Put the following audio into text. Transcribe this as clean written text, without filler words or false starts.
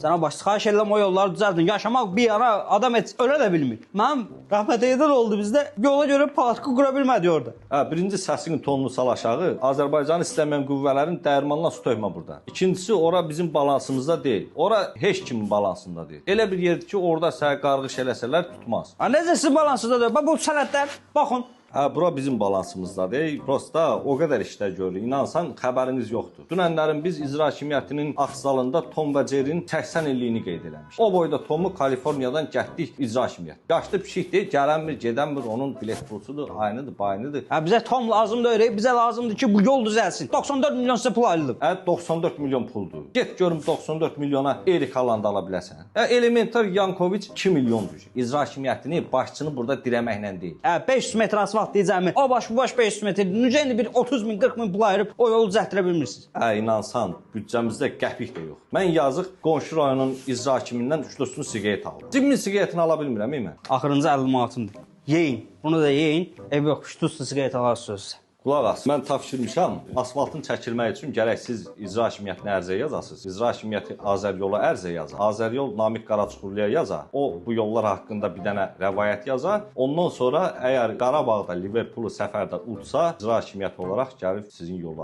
Sana baş xahiş edirəm o yolları düzəldin. Yaşamaq bir yana adam heç ölə də bilmir. Mənim rəhmət edən oldu bizdə. Yola görə palatı qura bilmədi orada. Birinci səsinin tonunu sal aşağı. Azərbaycanı istəməyən qüvvələrin dəyirmanına su tökmə burada. İkincisi, ora bizim balansımızda deyil. Ora heç kimin balansında deyil. Elə bir yerdir ki, orada səni qarğış eləsələr tutmaz. Necə sizin balansınızdadır? Bax bu sənədlər, baxın. Bura bizim balansımızdadır. Prosta o qədər işlər görürük. İnansan, xəbəriniz yoxdur. Dünənlərin biz icra hakimiyyətinin akssalında Tom və Jerry'nin 80 illiyini qeyd eləmişdik. O boyda Tomu Kaliforniyadan gətdik icra hakimiyyət. Yaşlı pişikdir, gələnmir, gedənmir, onun bilet pulsudur, ayınıdır, bayınıdır. Bizə Tom lazımdır, bizə lazımdır ki, bu yol düzəlsin. 94 milyon sizə pul ayrılıb. 94 milyon puldur. Get görüm 94 milyona Erik Haaland ala biləsən. Elementar Yankovic 2 milyondur. İcra hakimiyyətini, başçını burada dirəməklə deyil. 500 metr asfalt deyəcəmi? O baş bu baş 500 metr. Necə indi bir 30 min, 40 min pul ayırıb o yolu düzəltdirə bilmirsiniz? İnansan, büdcəmizdə qəpik də yox. Mən yazıq qonşu rayonun icra hakimindən 3-4 siqaret aldım. 1000 siqaretini ala bilmirəm mən. Axırıncı 50 manatımdır. Yeyin. Bunu da yeyin. Ev yox, 3 siqaret alarsınız. Qulaq as, mən tapşırmışam, asfaltın çəkilmək üçün gərək siz icra hakimiyyətinə ərizə yazasınız. İcra hakimiyyəti Azəryola ərizə yazar. Azəryol Namiq Qaraçuxurluya yazar. O, bu yollar haqqında bir dənə rəvayət yazar. Ondan sonra əgər Qarabağda Liverpoolu səfərdə udsa, icra hakimiyyəti olaraq gəlib sizin yolları.